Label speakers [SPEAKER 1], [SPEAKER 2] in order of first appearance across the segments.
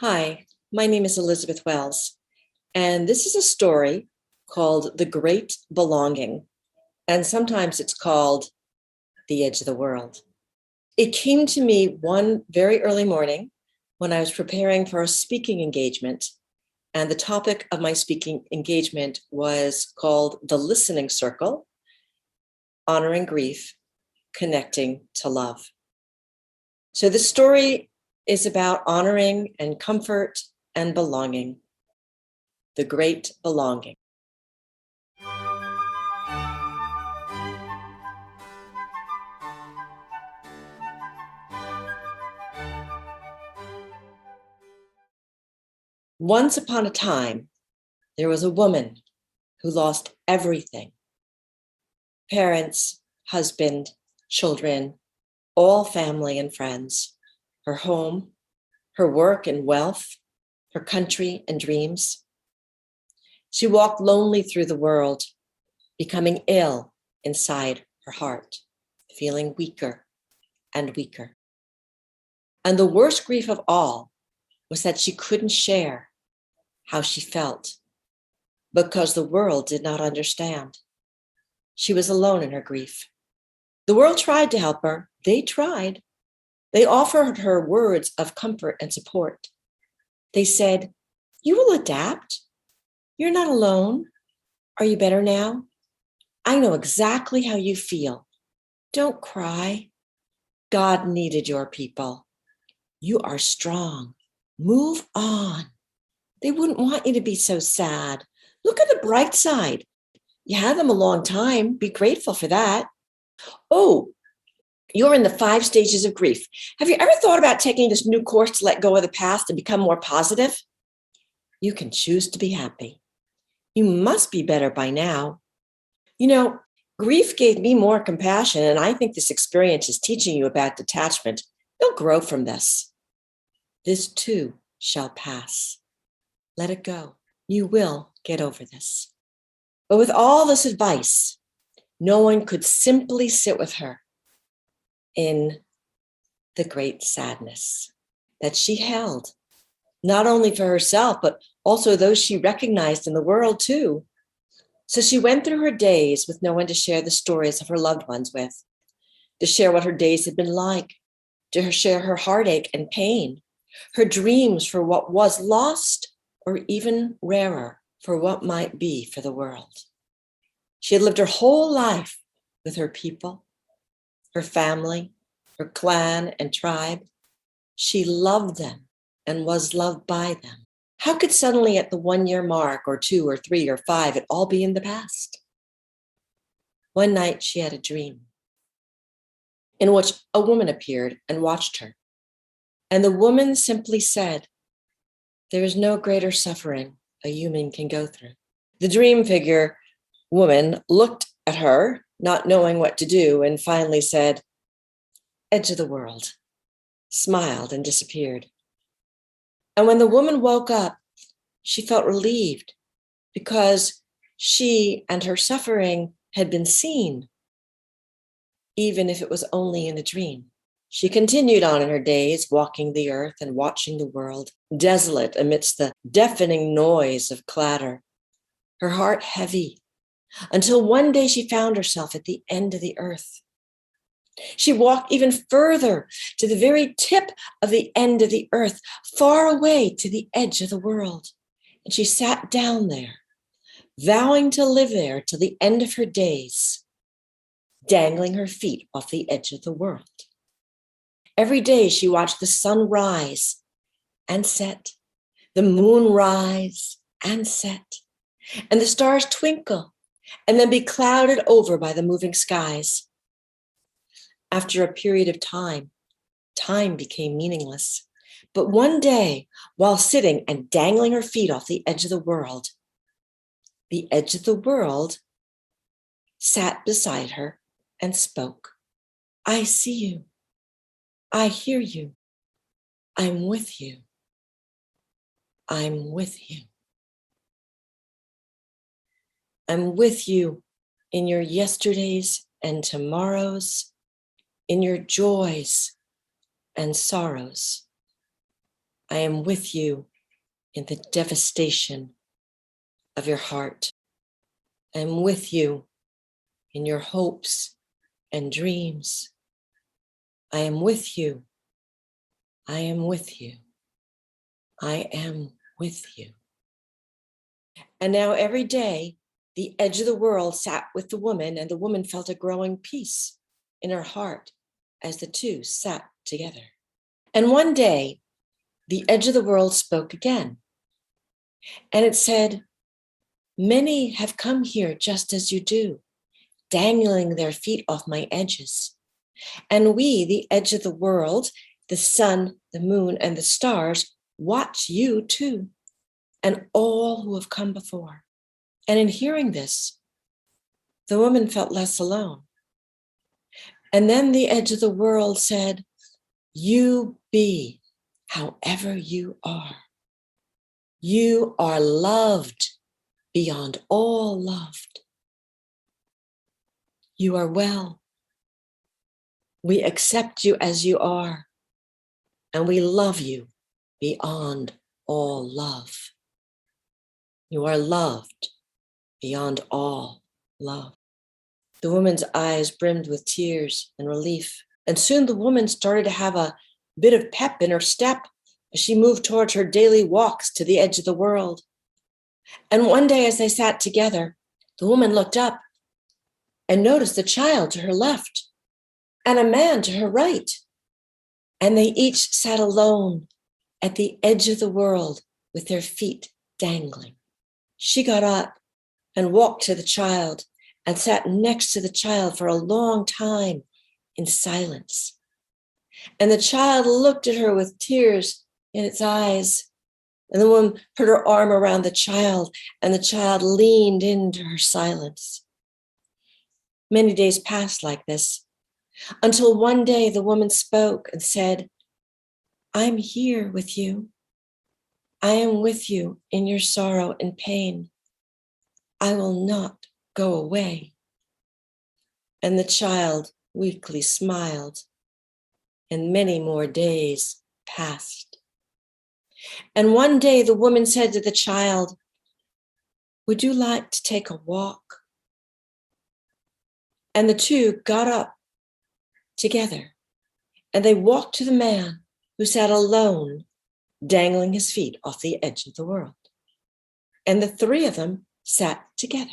[SPEAKER 1] Hi, my name is Elizabeth Wells, and this is a story called The Great Belonging, and sometimes it's called The Edge of the World. It came to me one very early morning when I was preparing for a speaking engagement, and the topic of my speaking engagement was called The Listening Circle, Honoring Grief, Connecting to Love. So the story is about honoring and comfort and belonging. The Great Belonging. Once upon a time, there was a woman who lost everything: parents, husband, children, all family and friends, her home, her work and wealth, her country and dreams. She walked lonely through the world, becoming ill inside her heart, feeling weaker and weaker. And the worst grief of all was that she couldn't share how she felt because the world did not understand. She was alone in her grief. The world tried to help her. They tried. They offered her words of comfort and support. They said, "You will adapt. You're not alone. Are you better now? I know exactly how you feel. Don't cry. God needed your people. You are strong. Move on. They wouldn't want you to be so sad. Look at the bright side. You had them a long time. Be grateful for that. Oh, you're in the 5 stages of grief. Have you ever thought about taking this new course to let go of the past and become more positive? You can choose to be happy. You must be better by now. You know, grief gave me more compassion, and I think this experience is teaching you about detachment. You'll grow from this. This too shall pass. Let it go. You will get over this." But with all this advice, no one could simply sit with her in the great sadness that she held, not only for herself, but also those she recognized in the world too. So she went through her days with no one to share the stories of her loved ones with, to share what her days had been like, to share her heartache and pain, her dreams for what was lost, or even rarer, for what might be for the world. She had lived her whole life with her people, her family, her clan and tribe. She loved them and was loved by them. How could suddenly at the 1 year mark, or 2 or 3 or 5, it all be in the past? One night she had a dream in which a woman appeared and watched her. And the woman simply said, "There is no greater suffering a human can go through." The dream figure woman looked at her, not knowing what to do, and finally said, "Edge of the world," smiled and disappeared. And when the woman woke up, she felt relieved because she and her suffering had been seen, even if it was only in a dream. She continued on in her days, walking the earth and watching the world, desolate amidst the deafening noise of clatter, her heart heavy, until one day she found herself at the end of the earth. She walked even further to the very tip of the end of the earth, far away to the edge of the world. And she sat down there, vowing to live there till the end of her days, dangling her feet off the edge of the world. Every day she watched the sun rise and set, the moon rise and set, and the stars twinkle and then be clouded over by the moving skies. After a period of time, time became meaningless. But one day, while sitting and dangling her feet off the edge of the world sat beside her and spoke. "I see you. I hear you. I'm with you. I'm with you. I'm with you in your yesterdays and tomorrows, in your joys and sorrows. I am with you in the devastation of your heart. I am with you in your hopes and dreams. I am with you. I am with you. I am with you. And now every day, the edge of the world sat with the woman, and the woman felt a growing peace in her heart as the two sat together. And one day, the edge of the world spoke again. And it said, many have come here just as you do, dangling their feet off my edges. And we, the edge of the world, the sun, the moon, and the stars, watch you too, and all who have come before. And in hearing this, the woman felt less alone. And then the edge of the world said, you be however you are. You are loved beyond all loved. You are well. We accept you as you are, and we love you beyond all love. You are loved beyond all love. The woman's eyes brimmed with tears and relief, and soon the woman started to have a bit of pep in her step as she moved towards her daily walks to the edge of the world. And one day as they sat together, the woman looked up and noticed a child to her left and a man to her right. And they each sat alone at the edge of the world with their feet dangling. She got up and walked to the child and sat next to the child for a long time in silence. And the child looked at her with tears in its eyes. And the woman put her arm around the child, and the child leaned into her silence. Many days passed like this, until one day the woman spoke and said, I'm here with you. I am with you in your sorrow and pain. I will not go away. And the child weakly smiled, and many more days passed. And one day the woman said to the child, would you like to take a walk? And the two got up together, and they walked to the man who sat alone, dangling his feet off the edge of the world. And the three of them sat together.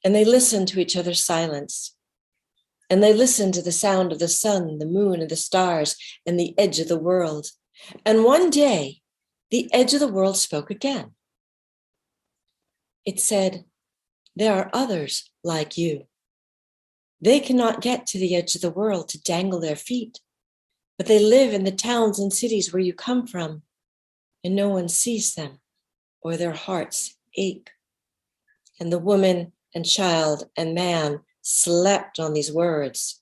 [SPEAKER 1] And they listened to each other's silence. And they listened to the sound of the sun, the moon, and the stars, and the edge of the world. And one day, the edge of the world spoke again. It said, there are others like you. They cannot get to the edge of the world to dangle their feet, but they live in the towns and cities where you come from, and no one sees them, or their hearts ache. And the woman and child and man slept on these words.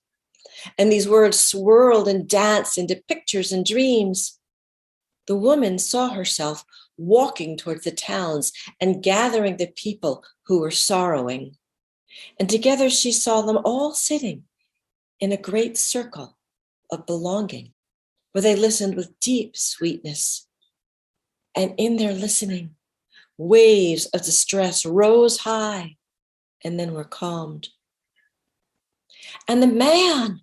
[SPEAKER 1] And these words swirled and danced into pictures and dreams. The woman saw herself walking towards the towns and gathering the people who were sorrowing. And together she saw them all sitting in a great circle of belonging, where they listened with deep sweetness. And in their listening, waves of distress rose high and then were calmed. And the man,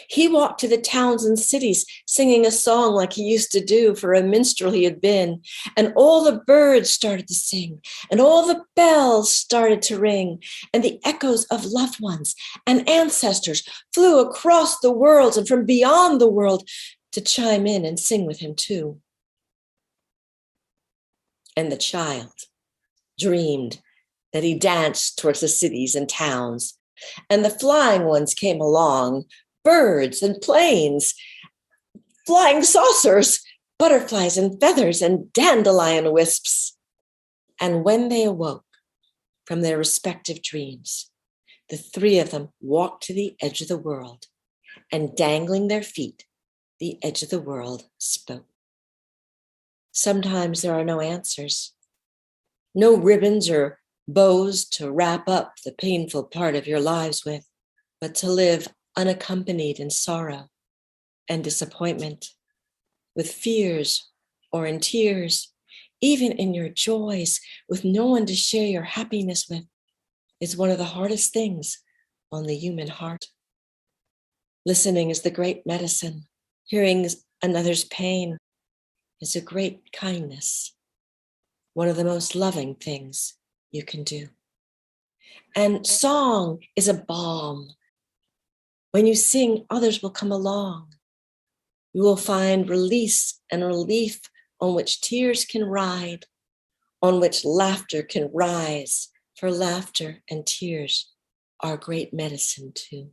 [SPEAKER 1] he walked to the towns and cities singing a song like he used to do for a minstrel he had been. And all the birds started to sing, and all the bells started to ring, and the echoes of loved ones and ancestors flew across the world and from beyond the world to chime in and sing with him too. And the child dreamed that he danced towards the cities and towns, and the flying ones came along, birds and planes, flying saucers, butterflies and feathers and dandelion wisps. And when they awoke from their respective dreams, the three of them walked to the edge of the world, and dangling their feet, the edge of the world spoke. Sometimes there are no answers, no ribbons or bows to wrap up the painful part of your lives with, but to live unaccompanied in sorrow and disappointment. with fears or in tears, even in your joys, with no one to share your happiness with, is one of the hardest things on the human heart. Listening is the great medicine. Hearing another's pain is a great kindness, one of the most loving things you can do. And song is a balm. When you sing, others will come along. You will find release and relief on which tears can ride, on which laughter can rise, for laughter and tears are great medicine too.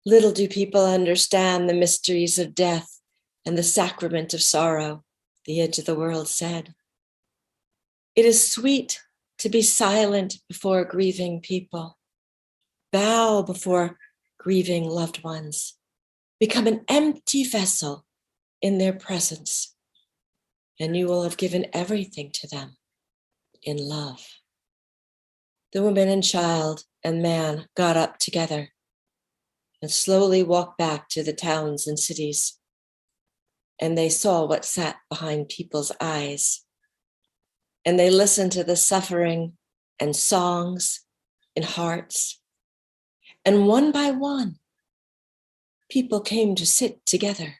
[SPEAKER 1] Little do people understand the mysteries of death and the sacrament of sorrow, the Edge of the World said. It is sweet to be silent before grieving people, bow before grieving loved ones, become an empty vessel in their presence, and you will have given everything to them in love. The woman and child and man got up together and slowly walked back to the towns and cities, and they saw what sat behind people's eyes, and they listened to the suffering and songs in hearts, and one by one, people came to sit together.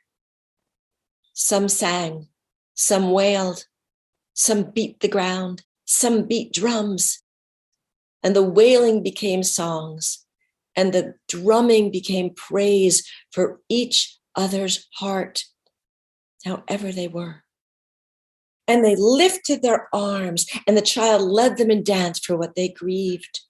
[SPEAKER 1] Some sang, some wailed, some beat the ground, some beat drums, and the wailing became songs, and the drumming became praise for each other's heart, however they were. And they lifted their arms, and the child led them in dance for what they grieved,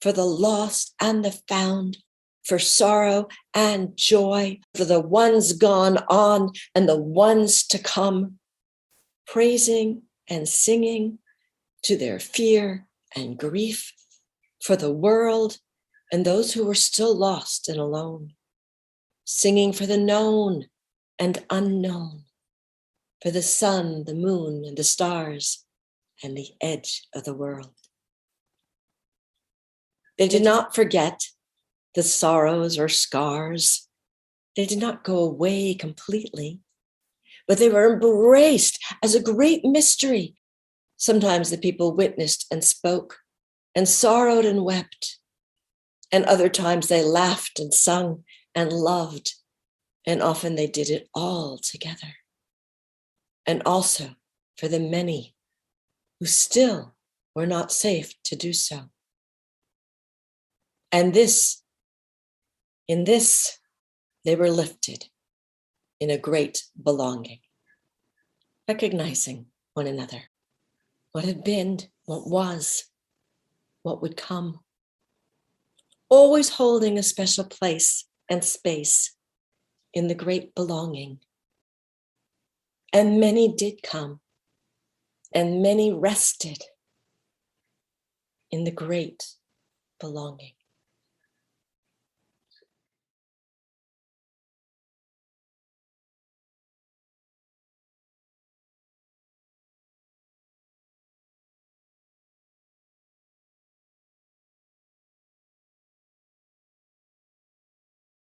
[SPEAKER 1] for the lost and the found, for sorrow and joy, for the ones gone on and the ones to come, praising and singing to their fear and grief, for the world and those who were still lost and alone, singing for the known and unknown, for the sun, the moon, and the stars, and the edge of the world. They did not forget the sorrows or scars. They did not go away completely, but they were embraced as a great mystery. Sometimes the people witnessed and spoke and sorrowed and wept, and other times they laughed and sung and loved, and often they did it all together. And also for the many who still were not safe to do so. And in this, they were lifted in a great belonging, recognizing one another, what had been, what was, what would come, always holding a special place and space in the great belonging. And many did come, and many rested in the great belonging.